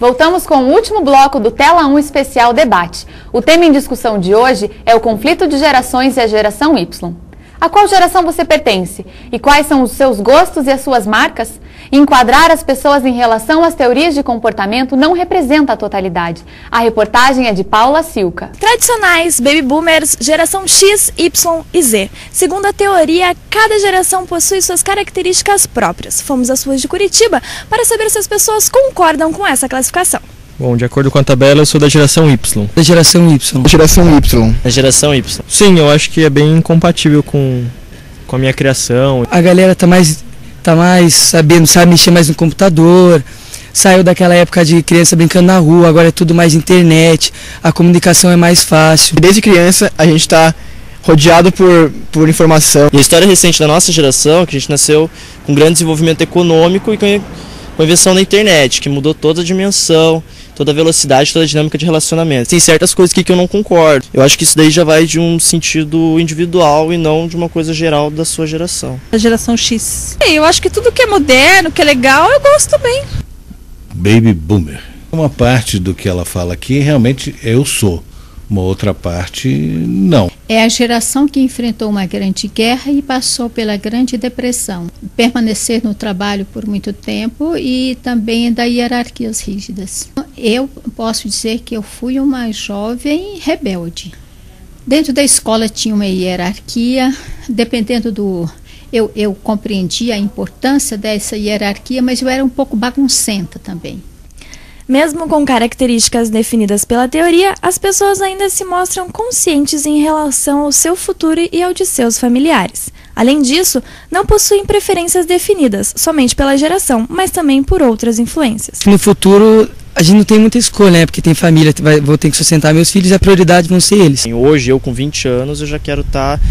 Voltamos com o último bloco do Tela 1 Especial Debate. O tema em discussão de hoje é o conflito de gerações e a geração Y. A qual geração você pertence? E quais são os seus gostos e as suas marcas? Enquadrar as pessoas em relação às teorias de comportamento não representa a totalidade. A reportagem é de Paula Silca. Tradicionais, baby boomers, geração X, Y e Z. Segundo a teoria, cada geração possui suas características próprias. Fomos às ruas de Curitiba para saber se as pessoas concordam com essa classificação. Bom, de acordo com a tabela, eu sou da geração Y. Da geração Y. Da geração Y. Da geração Y. Sim, eu acho que é bem incompatível com a minha criação. A galera tá mais sabendo, sabe mexer mais no computador. Saiu daquela época de criança brincando na rua, agora é tudo mais internet. A comunicação é mais fácil. Desde criança a gente está rodeado por informação. E a história recente da nossa geração, que a gente nasceu com grande desenvolvimento econômico e com a invenção da internet, que mudou toda a dimensão, toda a velocidade, toda a dinâmica de relacionamento. Tem certas coisas que eu não concordo. Eu acho que isso daí já vai de um sentido individual e não de uma coisa geral da sua geração. A geração X. Eu acho que tudo que é moderno, que é legal, eu gosto também. Baby Boomer. Uma parte do que ela fala aqui, realmente eu sou. Uma outra parte, não. É a geração que enfrentou uma grande guerra e passou pela Grande Depressão. Permanecer no trabalho por muito tempo e também da hierarquias rígidas. Eu posso dizer que eu fui uma jovem rebelde. Dentro da escola tinha uma hierarquia, dependendo do... Eu compreendia a importância dessa hierarquia, mas eu era um pouco baguncenta também. Mesmo com características definidas pela teoria, as pessoas ainda se mostram conscientes em relação ao seu futuro e ao de seus familiares. Além disso, não possuem preferências definidas somente pela geração, mas também por outras influências. No futuro, a gente não tem muita escolha, né? Porque tem família, vou ter que sustentar meus filhos e a prioridade vão ser eles. Hoje, eu com 20 anos, eu já quero estar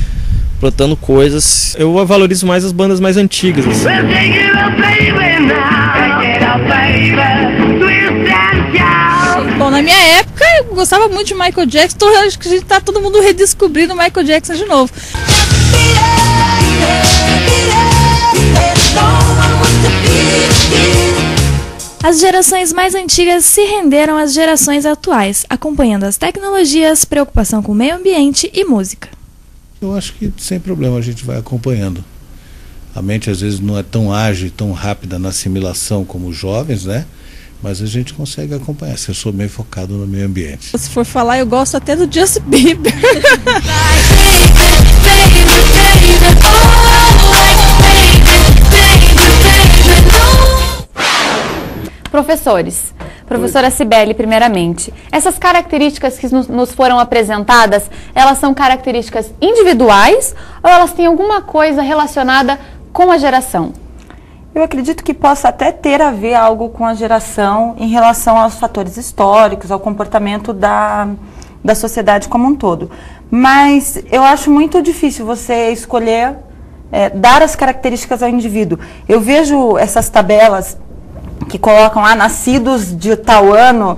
plantando coisas. Eu valorizo mais as bandas mais antigas. Assim. Bom, na minha época eu gostava muito de Michael Jackson, então acho que a gente tá todo mundo redescobrindo Michael Jackson de novo. As gerações mais antigas se renderam às gerações atuais, acompanhando as tecnologias, preocupação com o meio ambiente e música. Eu acho que sem problema a gente vai acompanhando. A mente às vezes não é tão ágil, tão rápida na assimilação como os jovens, né? Mas a gente consegue acompanhar, se eu sou bem focado no meio ambiente. Se for falar, eu gosto até do Justin Bieber. Professores, professora Cibele, primeiramente, essas características que nos foram apresentadas, elas são características individuais ou elas têm alguma coisa relacionada com a geração? Eu acredito que possa até ter a ver algo com a geração em relação aos fatores históricos, ao comportamento da sociedade como um todo. Mas eu acho muito difícil você escolher, dar as características ao indivíduo. Eu vejo essas tabelas que colocam nascidos de tal ano,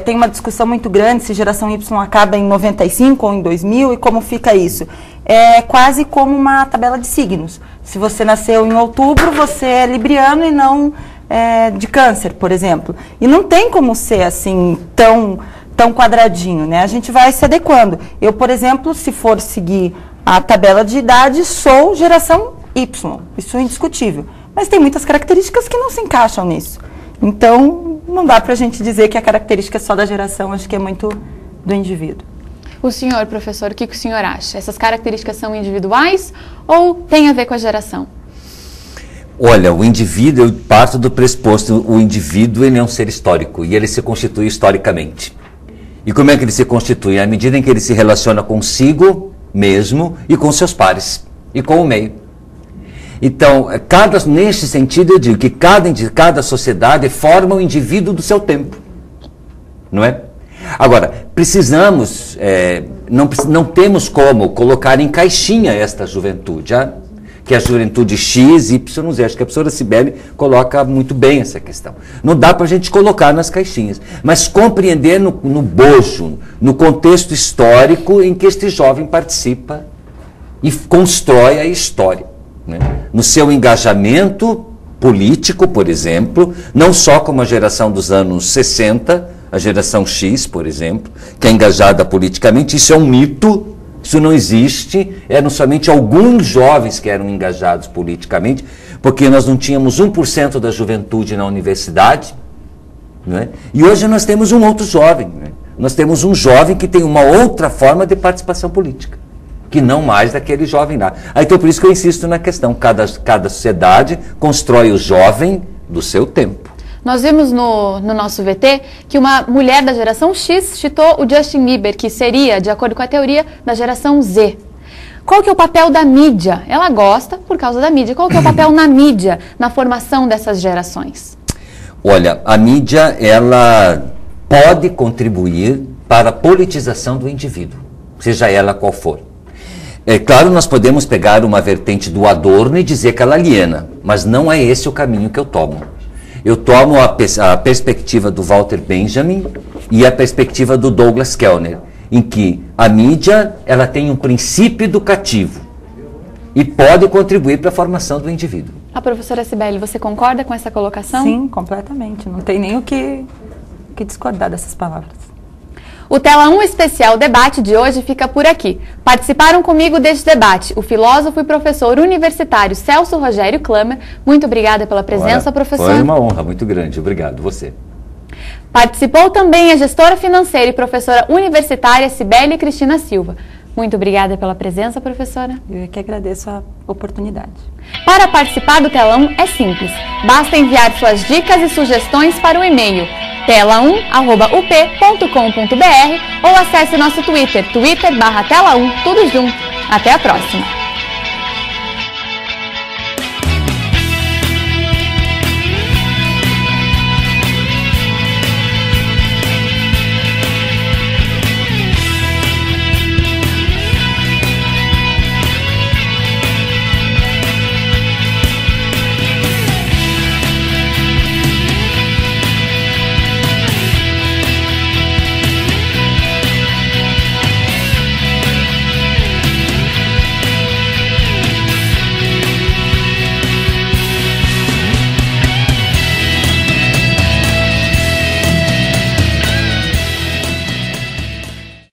tem uma discussão muito grande se geração Y acaba em 95 ou em 2000 e como fica isso. É quase como uma tabela de signos. Se você nasceu em outubro, você é libriano e não de câncer, por exemplo. E não tem como ser assim tão quadradinho, né? A gente vai se adequando. Eu, por exemplo, se for seguir a tabela de idade, sou geração Y. Isso é indiscutível. Mas tem muitas características que não se encaixam nisso. Então, não dá para a gente dizer que a característica é só da geração, acho que é muito do indivíduo. O senhor, professor, o que o senhor acha? Essas características são individuais ou tem a ver com a geração? Olha, o indivíduo, eu parto do pressuposto, o indivíduo ele é um ser histórico e ele se constitui historicamente. E como é que ele se constitui? À medida em que ele se relaciona consigo mesmo e com seus pares e com o meio. Então, neste sentido, eu digo que cada sociedade forma o indivíduo do seu tempo, não é? Agora, precisamos, não temos como colocar em caixinha esta juventude, que é a juventude X, Y, Z. Acho que a professora Cibele coloca muito bem essa questão. Não dá para a gente colocar nas caixinhas, mas compreender no bojo, no contexto histórico em que este jovem participa e constrói a história. Né? No seu engajamento político, por exemplo, não só como a geração dos anos 60, a geração X, por exemplo, que é engajada politicamente. Isso é um mito, isso não existe. Eram somente alguns jovens que eram engajados politicamente, porque nós não tínhamos 1% da juventude na universidade, né? E hoje nós temos um outro jovem, né? Nós temos um jovem que tem uma outra forma de participação política, que não mais daquele jovem lá. Então, por isso que eu insisto na questão, cada sociedade constrói o jovem do seu tempo. Nós vimos no nosso VT que uma mulher da geração X citou o Justin Bieber, que seria, de acordo com a teoria, da geração Z. Qual que é o papel da mídia? Ela gosta por causa da mídia. Qual que é o papel na mídia, na formação dessas gerações? Olha, a mídia, ela pode contribuir para a politização do indivíduo, seja ela qual for. É claro, nós podemos pegar uma vertente do Adorno e dizer que ela aliena, mas não é esse o caminho que eu tomo. Eu tomo a perspectiva do Walter Benjamin e a perspectiva do Douglas Kellner, em que a mídia ela tem um princípio educativo e pode contribuir para a formação do indivíduo. A professora Cibele, você concorda com essa colocação? Sim, completamente. Não tem nem o que discordar dessas palavras. O Tela 1 Especial Debate de hoje fica por aqui. Participaram comigo deste debate o filósofo e professor universitário Celso Rogério Klamer. Muito obrigada pela presença, professor. Foi uma honra muito grande. Obrigado, você. Participou também a gestora financeira e professora universitária Cibele Cristina Silva. Muito obrigada pela presença, professora. Eu que agradeço a oportunidade. Para participar do Telão é simples. Basta enviar suas dicas e sugestões para o e-mail tela1@up.com.br ou acesse nosso Twitter, twitter/tela1, tudo junto. Até a próxima!